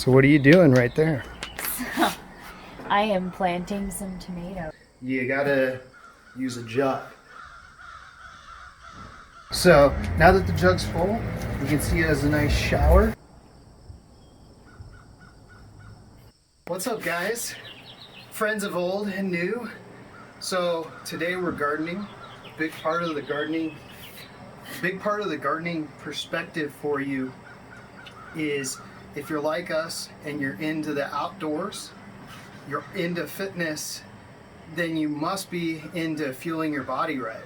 So what are you doing right there? I am planting some tomatoes. You gotta use a jug. So now that the jug's full, you can see it as a nice shower. What's up, guys? Friends of old and new. So today we're gardening. Big part of the gardening perspective for you is if you're like us and you're into the outdoors, you're into fitness, then you must be into fueling your body right.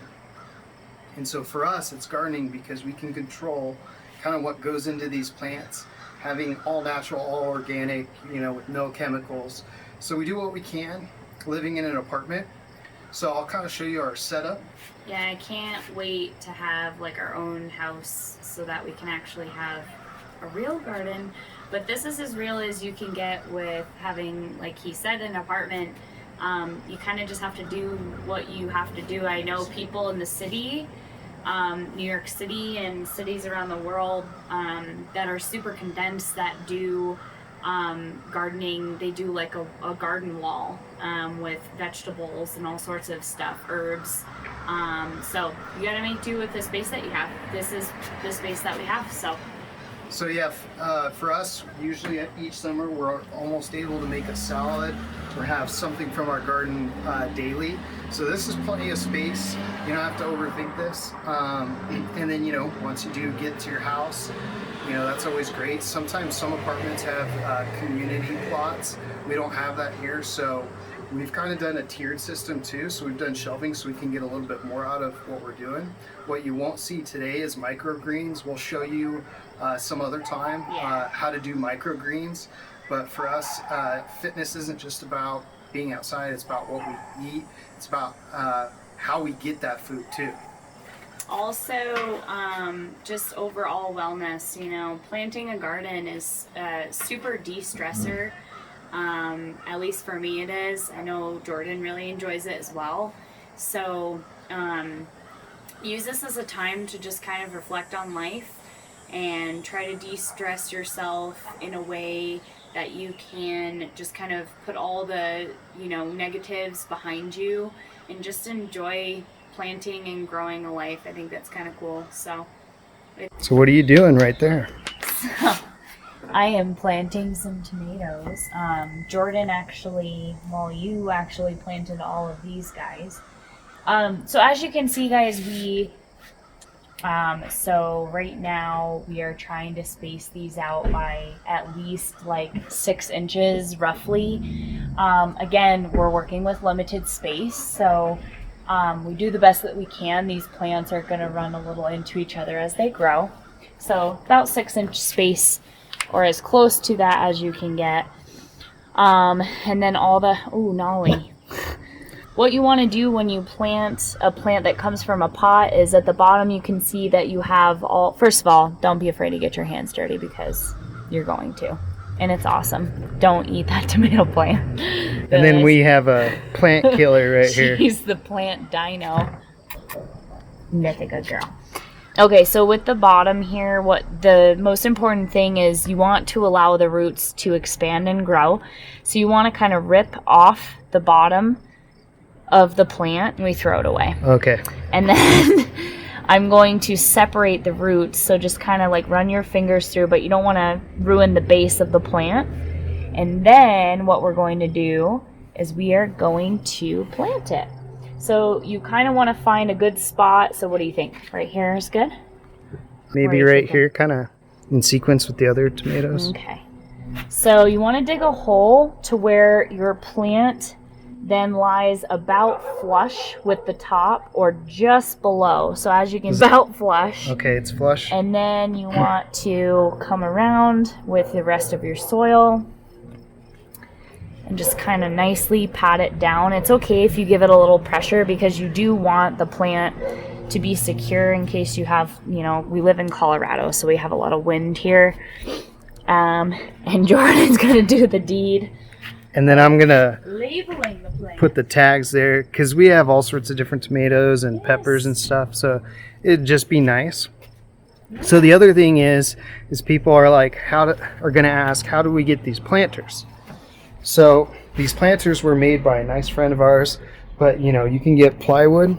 And so for us, it's gardening because we can control kind of what goes into these plants, having all natural, all organic, with no chemicals. So we do what we can, living in an apartment. So I'll kind of show you our setup. Yeah, I can't wait to have like our own house so that we can actually have a real garden. But this is as real as you can get with having, like he said, an apartment. You kind of just have to do what you have to do. I know people in the city, New York City and cities around the world that are super condensed that do gardening. They do like a garden wall with vegetables and all sorts of stuff, herbs. So you gotta make do with the space that you have. This is the space that we have. So yeah, for us, usually each summer we're almost able to make a salad or have something from our garden daily. So this is plenty of space. You don't have to overthink this. And then, once you do get to your house, that's always great. Sometimes some apartments have community plots. We don't have that here, so we've kind of done a tiered system too. So we've done shelving so we can get a little bit more out of what we're doing. What you won't see today is microgreens. We'll show you some other time how to do microgreens. But for us, fitness isn't just about being outside. It's about what we eat. It's about how we get that food too. Also, just overall wellness, planting a garden is a super de-stressor. At least for me it is. I know Jordan really enjoys it as well. So use this as a time to just kind of reflect on life and try to de-stress yourself in a way that you can just kind of put all the, negatives behind you and just enjoy planting and growing a life. I think that's kind of cool. So what are you doing right there? I am planting some tomatoes. Jordan you actually planted all of these guys. So as you can see, guys, so right now we are trying to space these out by at least like 6 inches roughly. Again, we're working with limited space, so we do the best that we can. These plants are going to run a little into each other as they grow. So about 6-inch space, or as close to that as you can get. And then Nolly. What you want to do when you plant a plant that comes from a pot is at the bottom you can see that you have first of all, don't be afraid to get your hands dirty because you're going to. And it's awesome. Don't eat that tomato plant. And then we have a plant killer right here. She's the plant dino. That's a good girl. Okay, so with the bottom here, what the most important thing is you want to allow the roots to expand and grow. So you want to kind of rip off the bottom of the plant and we throw it away. Okay. And then I'm going to separate the roots. So just kind of like run your fingers through, but you don't want to ruin the base of the plant. And then what we're going to do is we are going to plant it. So you kind of want to find a good spot. So what do you think? Right here is good? Maybe right here, kind of in sequence with the other tomatoes. Okay. So you want to dig a hole to where your plant then lies about flush with the top or just below. So as you can see, about flush. Okay, it's flush. And then you want to come around with the rest of your soil and just kind of nicely pat it down. It's okay if you give it a little pressure because you do want the plant to be secure in case you have, we live in Colorado, so we have a lot of wind here. And Jordan's going to do the deed. And then I'm going to labeling the plant. Put the tags there because we have all sorts of different tomatoes and peppers and stuff. So it'd just be nice. So the other thing is people are like, are going to ask, how do we get these planters? So these planters were made by a nice friend of ours, but you know, you can get plywood.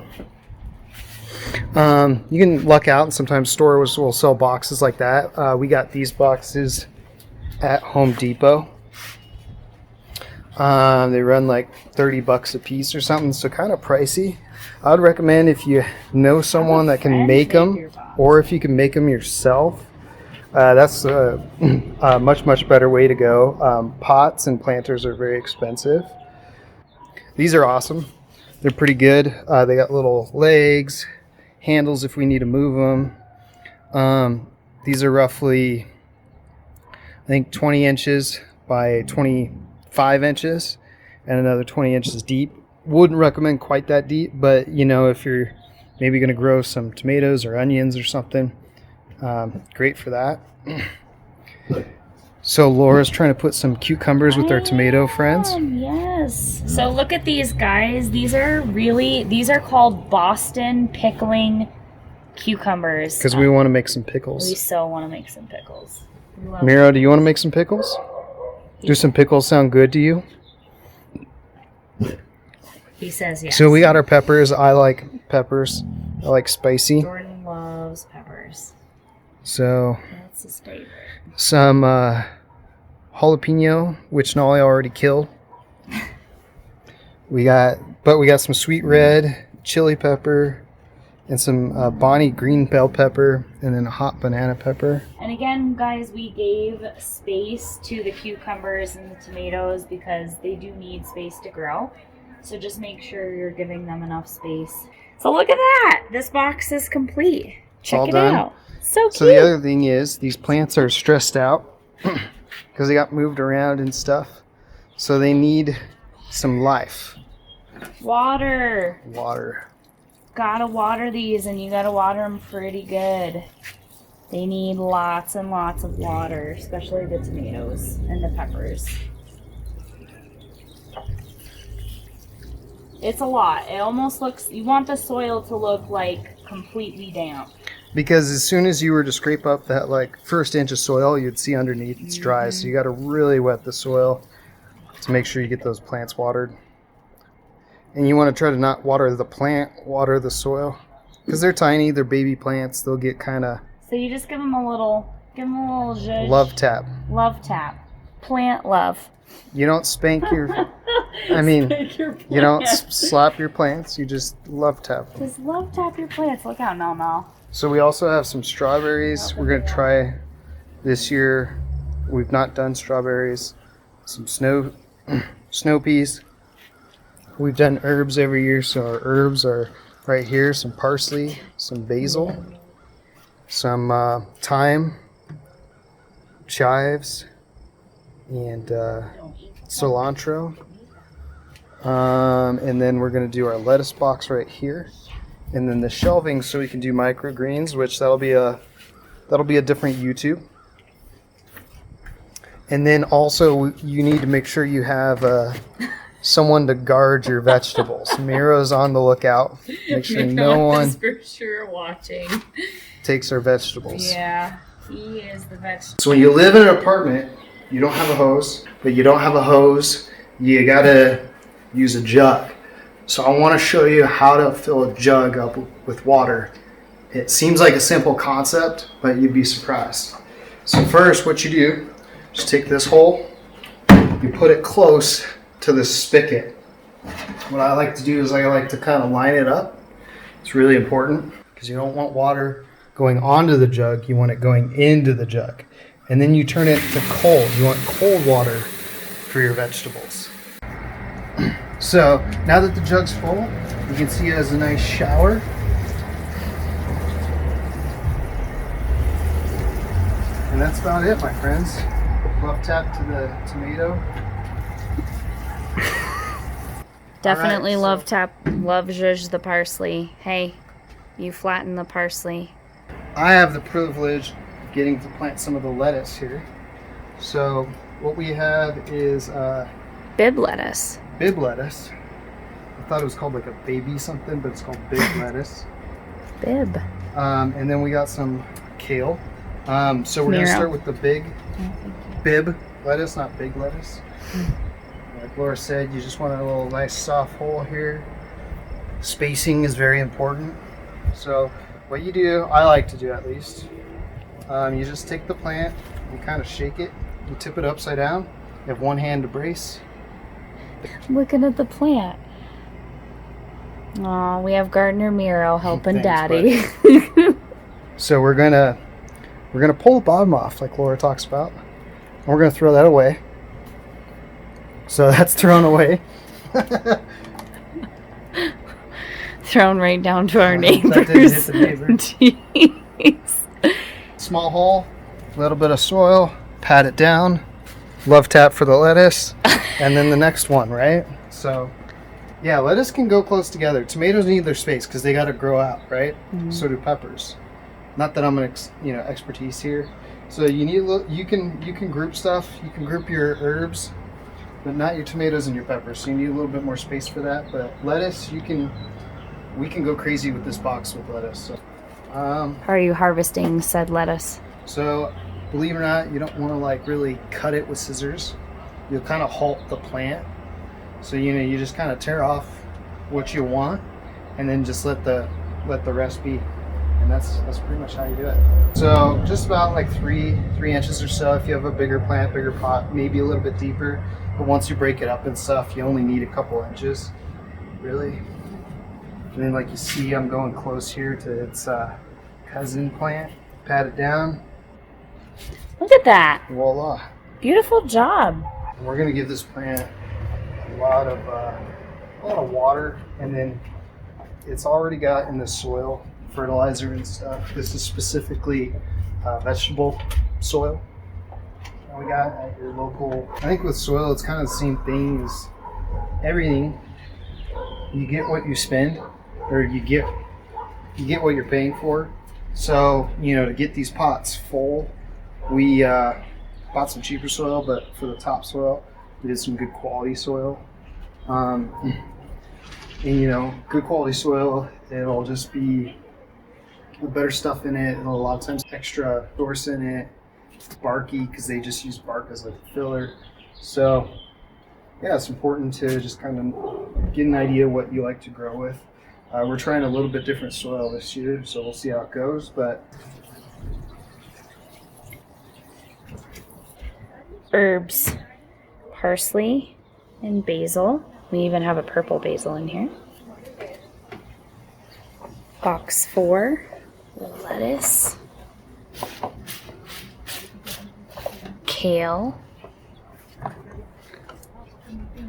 You can luck out, and sometimes stores will sell boxes like that. We got these boxes at Home Depot. They run like $30 a piece or something, so kind of pricey. I would recommend if you know someone that can make them, or if you can make them yourself. That's a much better way to go. Pots and planters are very expensive. These are awesome. They're pretty good. They got little legs, handles if we need to move them. These are roughly, I think, 20 inches by 25 inches and another 20 inches deep. Wouldn't recommend quite that deep, but you know, if you're maybe going to grow some tomatoes or onions or something, great for that. So Laura's trying to put some cucumbers with our tomato friends. Yes. So look at these guys. These are called Boston pickling cucumbers. Because we want to make some pickles. We so want to make some pickles. Miro, do you want to make some pickles? Do some pickles sound good to you? He says yes. So we got our peppers. I like peppers. I like spicy. Jordan loves peppers. So That's his favorite. some jalapeno, which Nolly already killed. We got some sweet red chili pepper and some Bonnie green bell pepper, and then a hot banana pepper. And again, guys, we gave space to the cucumbers and the tomatoes because they do need space to grow. So just make sure you're giving them enough space. So look at that. This box is complete. Check it out. So cute. So the other thing is these plants are stressed out because they got moved around and stuff. So they need some life. Water. Gotta water these, and you gotta water them pretty good. They need lots and lots of water, especially the tomatoes and the peppers. It's a lot. It almost looks, you want the soil to look like completely damp. Because as soon as you were to scrape up that like first inch of soil, you'd see underneath it's dry. So you got to really wet the soil to make sure you get those plants watered. And you want to try to not water the plant, water the soil. Because they're tiny, they're baby plants. They'll get kind of... So you just give them a little zhuzh. Love tap. Love tap. Plant love. You don't spank your... I mean, you don't slap your plants. You just love tap them. Just love tap your plants. Look out, no. So we also have some strawberries. We're going to try this year. We've not done strawberries. Some snow peas. We've done herbs every year, so our herbs are right here. Some parsley, some basil, some thyme, chives, and cilantro. And then we're going to do our lettuce box right here. And then the shelving so we can do microgreens, which that'll be a different YouTube. And then also you need to make sure you have someone to guard your vegetables. Miro's on the lookout. Make sure no one for sure watching takes our vegetables. Yeah, he is the vegetable. So when you live in an apartment, you don't have a hose, but you don't have a hose, you gotta use a jug. So I want to show you how to fill a jug up with water. It seems like a simple concept, but you'd be surprised. So first, what you do, just take this hole, you put it close to the spigot. What I like to do is I like to kind of line it up. It's really important because you don't want water going onto the jug, you want it going into the jug. And then you turn it to cold. You want cold water for your vegetables. So now that the jug's full, you can see it has a nice shower. And that's about it, my friends. Love tap to the tomato. Definitely All right, love zhuzh the parsley. Hey, you flatten the parsley. I have the privilege of getting to plant some of the lettuce here. So what we have is Bib lettuce. bib lettuce. I thought it was called like a baby something, but it's called bib lettuce. Bib. And then we got some kale. So we're going to start with the bib lettuce, not big lettuce. Like Laura said, you just want a little nice soft hole here. Spacing is very important. So what you do, I like to do at least, you just take the plant, you kind of shake it, you tip it upside down, you have one hand to brace. Looking at the plant. Oh, we have Gardener Miro helping Daddy. So we're gonna pull the bottom off, like Laura talks about, and we're gonna throw that away. So that's thrown away. Thrown right down to our neighbors. That didn't hit the neighbor. Jeez. Small hole, a little bit of soil, pat it down, love tap for the lettuce, and then the next one, right? So, yeah, lettuce can go close together. Tomatoes need their space because they got to grow out, right? Mm-hmm. So do peppers. Not that I'm an expertise here. So you need you can group stuff. You can group your herbs, but not your tomatoes and your peppers. So you need a little bit more space for that. But lettuce, we can go crazy with this box with lettuce. So, how are you harvesting said lettuce? So, believe it or not, you don't want to like really cut it with scissors. You'll kind of halt the plant. So you just kind of tear off what you want, and then just let the rest be. And that's pretty much how you do it. So just about like three inches or so. If you have a bigger plant, bigger pot, maybe a little bit deeper. But once you break it up and stuff, you only need a couple inches, really. And then like you see, I'm going close here to its cousin plant. Pat it down. Look at that. Voila. Beautiful job. And we're gonna give this plant a lot of water, and then it's already got in the soil fertilizer and stuff. This is specifically vegetable soil. And we got at your local. I think with soil, it's kind of the same thing as everything. You get what you spend, or you get what you're paying for. So to get these pots full, we bought some cheaper soil, but for the topsoil, we did some good quality soil. And good quality soil, it'll just be the better stuff in it, and a lot of times extra source in it, barky, because they just use bark as a filler. So yeah, it's important to just kind of get an idea what you like to grow with. We're trying a little bit different soil this year, so we'll see how it goes. But herbs, parsley and basil. We even have a purple basil in here. Box 4, lettuce, kale,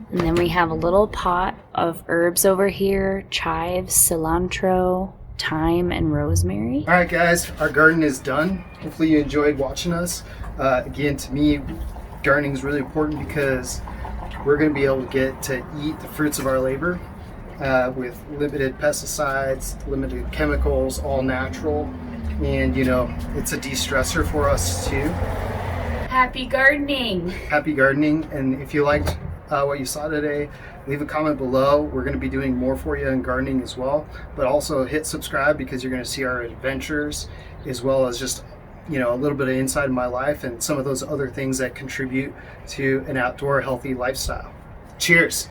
and then we have a little pot of herbs over here, chives, cilantro, thyme, and rosemary. All right, guys, our garden is done. Hopefully you enjoyed watching us. Again, to me, gardening is really important because we're going to be able to get to eat the fruits of our labor with limited pesticides, limited chemicals, all natural. And, it's a de-stressor for us too. Happy gardening! Happy gardening. And if you liked what you saw today, leave a comment below. We're going to be doing more for you in gardening as well. But also hit subscribe because you're going to see our adventures as well as just a little bit of inside my life and some of those other things that contribute to an outdoor healthy lifestyle. Cheers.